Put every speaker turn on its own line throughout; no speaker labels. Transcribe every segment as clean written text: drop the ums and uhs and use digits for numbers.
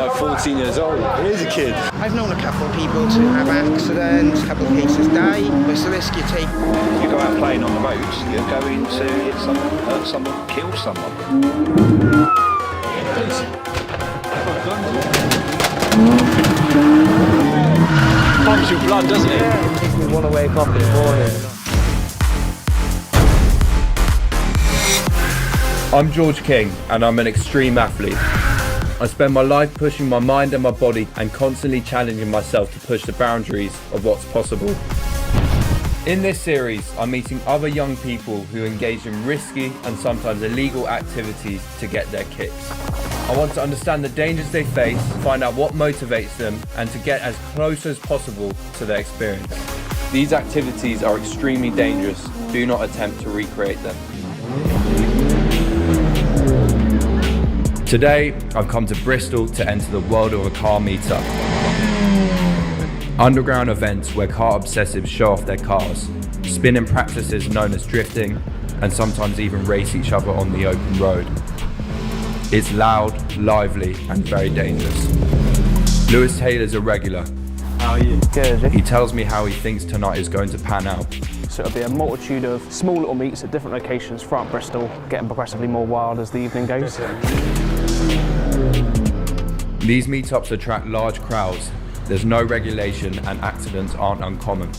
like 14 years old. He is a kid.
I've known a couple of people to have accidents, a couple of cases die. It's the risk you take.
You go out playing on the roads, you're going to hit someone, hurt someone, kill someone.
Pumps your blood, doesn't it?
Yeah, it makes me want to wake up in the morning.
I'm George King and I'm an extreme athlete. I spend my life pushing my mind and my body and constantly challenging myself to push the boundaries of what's possible. In this series, I'm meeting other young people who engage in risky and sometimes illegal activities to get their kicks. I want to understand the dangers they face, find out what motivates them, and to get as close as possible to their experience. These activities are extremely dangerous. Do not attempt to recreate them. Today, I've come to Bristol to enter the world of a car meetup. Underground events where car obsessives show off their cars, spinning practices known as drifting, and sometimes even race each other on the open road. It's loud, lively, and very dangerous. Lewis Taylor's a regular.
How are you? Good.
He tells me how he thinks tonight is going to pan out.
So it'll be a multitude of small little meets at different locations throughout Bristol, getting progressively more wild as the evening goes.
These meetups attract large crowds. There's no regulation and accidents aren't uncommon.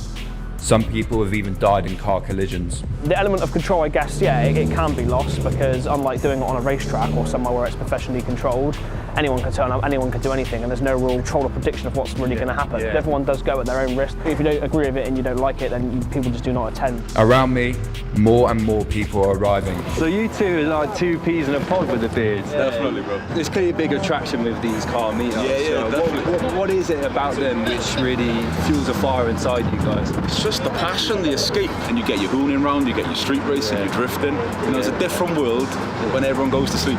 Some people have even died in car collisions.
The element of control, I guess, yeah, it can be lost because unlike doing it on a racetrack or somewhere where it's professionally controlled, anyone can turn up, anyone can do anything, and there's no real control or prediction of what's really going to happen. Everyone does go at their own risk. If you don't agree with it and you don't like it, then people just do not attend.
Around me, more and more people are arriving.
So you two are like two peas in a pod with the beards. Definitely, bro. There's clearly a big attraction with these car meetups. Yeah, definitely. What is it about them which really fuels a fire inside you guys?
It's just the passion, the escape, and you get your hooning round, you get your street racing, your drifting. You know, it's a different world when everyone goes to sleep.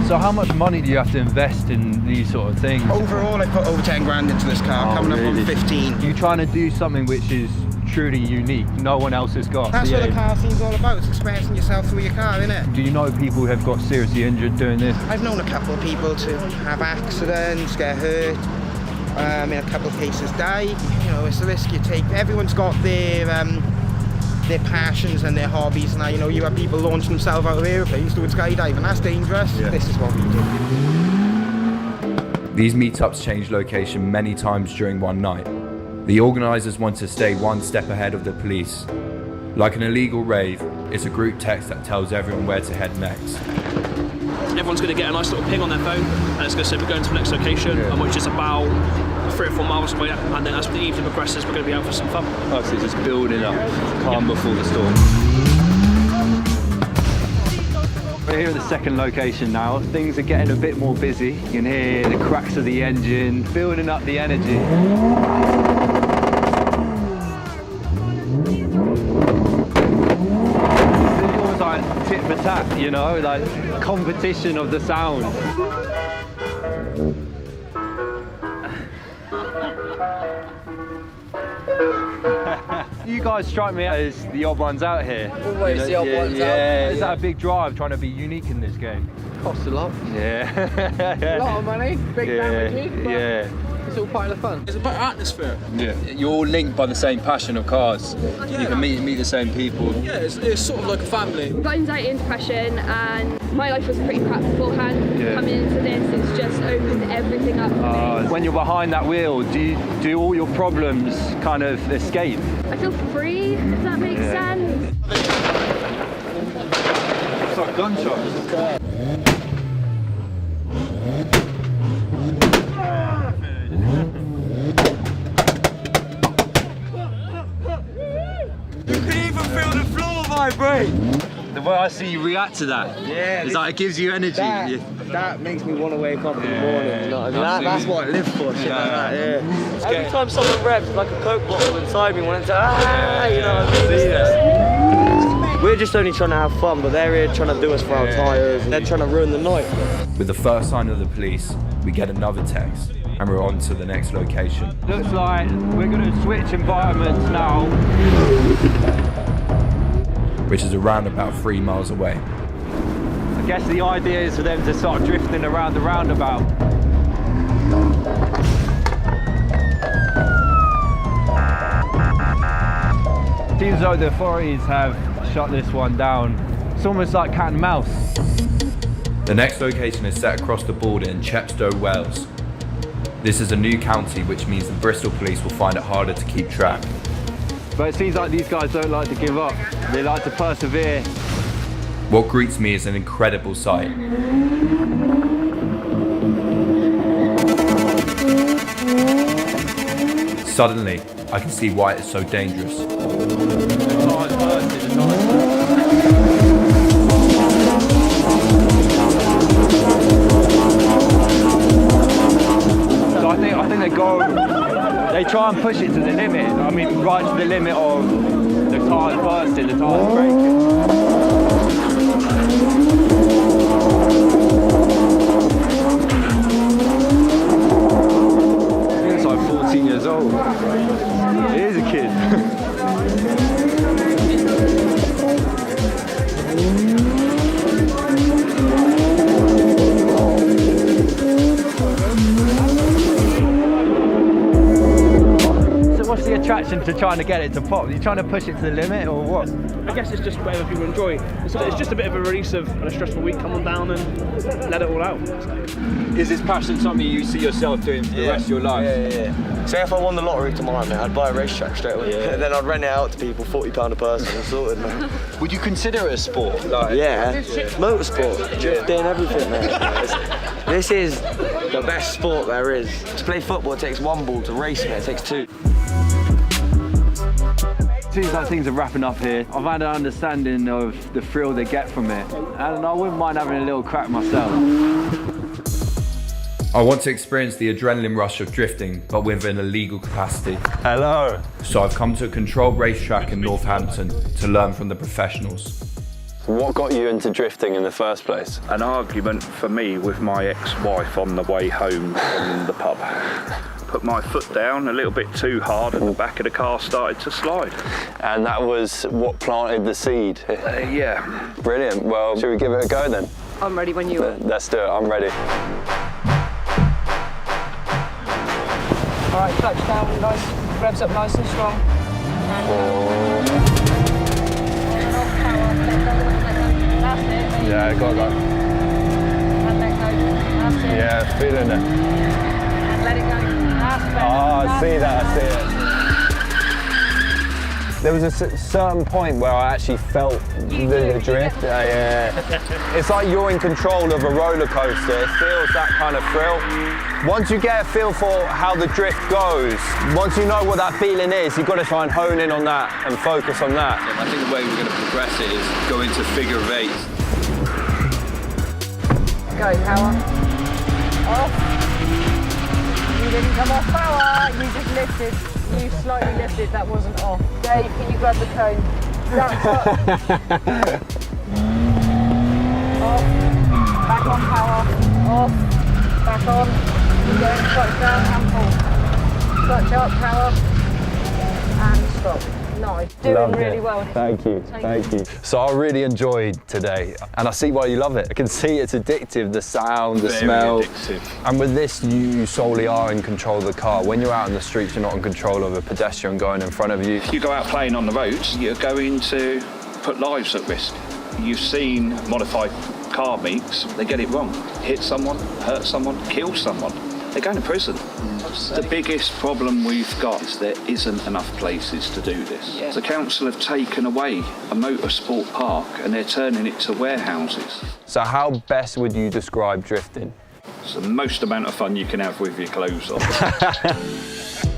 So how much money do you have to invest in these sort of things?
Overall, I put over 10 grand into this car, coming up on 15.
You're trying to do something which is truly unique, no one else has got.
That's what the car scene's all about, it's expressing yourself through your car, innit?
Do you know people who have got seriously injured doing this?
I've known a couple of people to have accidents, get hurt, in a couple of cases die. You know, it's the risk you take. Everyone's got their passions and their hobbies, and you know, you have people launch themselves out of aeroplanes doing skydiving. That's dangerous. This is what we do.
These meetups change location many times during one night. The organisers want to stay one step ahead of the police. Like an illegal rave, it's a group text that tells everyone where to head next.
Everyone's going to get a nice little ping on their phone, and it's going to say we're going to the next location, which is about 3 or 4 miles away, and then as the evening progresses, we're going to be out for some fun.
Oh, so it's just building up, calm before the storm. We're here at the second location now. Things are getting a bit more busy. You can hear the cracks of the engine, building up the energy. It's almost like tit for tat, you know, like competition of the sound. You guys strike me as the odd ones out here.
Always the odd ones out.
Yeah, is that a big drive trying to be unique in this game?
Costs a lot.
Yeah.
A lot of money, big damages, but
yeah.
it's all part of the fun.
It's about atmosphere.
Yeah. You're all linked by the same passion of cars. You can meet the same people.
Yeah, it's sort of like a family.
Got anxiety and depression, and my life was pretty crap beforehand. Coming into this, it's just opened everything up for me.
When you're behind that wheel, do all your problems kind of escape?
I feel free, if that makes sense.
It's like gunshots. You can even feel the floor vibrate. The way I see you react to that, is like it gives you energy.
That makes me want to wake up in the morning. You know what I mean? That's what I live for. Shit like that. Yeah. Every time someone reps, like a Coke bottle inside me, wanting to you know what I mean? We're just only trying to have fun, but they're here trying to do us for our tyres. They're trying to ruin the night.
With the first sign of the police, we get another text and we're on to the next location.
Looks like we're going to switch environments now.
Which is around about 3 miles away.
I guess the idea is for them to start drifting around the roundabout. Seems like the authorities have shut this one down. It's almost like cat and mouse.
The next location is set across the border in Chepstow, Wales. This is a new county, which means the Bristol police will find it harder to keep track.
But it seems like these guys don't like to give up. They like to persevere.
What greets me is an incredible sight. Suddenly, I can see why it's so dangerous.
So I think they try and push it to the limit. I mean, right to the limit of the tires bursting, the tires breaking. It's like 14 years old. It is a kid. What's the attraction to trying to get it to pop? Are you trying to push it to the limit or what?
I guess it's just whatever people enjoy. It's just a bit of a release of a stressful week. Come on down and let it all out.
Is this passion something you see yourself doing for the rest of your life?
Yeah. Say if I won the lottery tomorrow, mate, I'd buy a racetrack straight away. And then I'd rent it out to people, £40 a person, and sorted, man.
Would you consider it a sport?
Motorsport, drifting, everything, mate. This is the best sport there is. To play football, it takes one ball. To race it takes two.
Seems like things are wrapping up here. I've had an understanding of the thrill they get from it, and I wouldn't mind having a little crack myself.
I want to experience the adrenaline rush of drifting, but within a legal capacity.
Hello.
So I've come to a controlled racetrack in Northampton to learn from the professionals.
What got you into drifting in the first place?
An argument for me with my ex-wife on the way home from the pub. Put my foot down a little bit too hard and the back of the car started to slide.
And that was what planted the seed?
Yeah.
Brilliant. Well, should we give it a go then?
I'm ready when you are.
Let's do it. I'm ready.
All right, clutch down, nice, revs up nice and strong.
Yeah, got that.
And let go. That's it.
Yeah, feeling it.
And let it go. That's better.
Oh, I see that, I see it. There was a certain point where I actually felt the drift. Yeah. It's like you're in control of a roller coaster. It feels that kind of thrill. Once you get a feel for how the drift goes, once you know what that feeling is, you've got to try and hone in on that and focus on that.
I think the way we're going to progress it is go into figure of eight.
Go, power. Off. You didn't come off power, you just lifted. You slightly lifted, that wasn't off. Dave, can you grab the cone? That's up. Off. Back on power. Off. Back on. You're going clutch down and pull. Clutch up, power. And stop. Nice. Doing really well.
Thank you, thank you. So I really enjoyed today, and I see why you love it. I can see it's addictive, the sound, the smell.
Addictive.
And with this, you solely are in control of the car. When you're out in the streets, you're not in control of a pedestrian going in front of you.
If you go out playing on the roads, you're going to put lives at risk. You've seen modified car meets, they get it wrong. Hit someone, hurt someone, kill someone. They're going to prison. The biggest problem we've got is there isn't enough places to do this. The council have taken away a motorsport park and they're turning it to warehouses.
So how best would you describe drifting?
It's the most amount of fun you can have with your clothes on.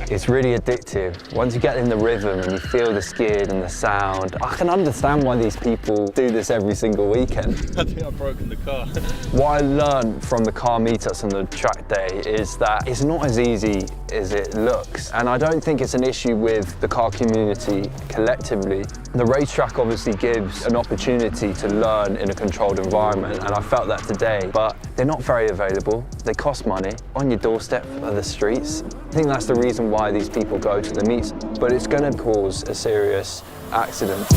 It's really addictive. Once you get in the rhythm and you feel the skid and the sound, I can understand why these people do this every single weekend.
I think I've broken the car.
What I learned from the car meetups and the track day is that it's not as easy as it looks. And I don't think it's an issue with the car community collectively. The racetrack obviously gives an opportunity to learn in a controlled environment, and I felt that today, but they're not very available. They cost money. On your doorstep are the streets. I think that's the reason why these people go to the meets, but it's going to cause a serious accident.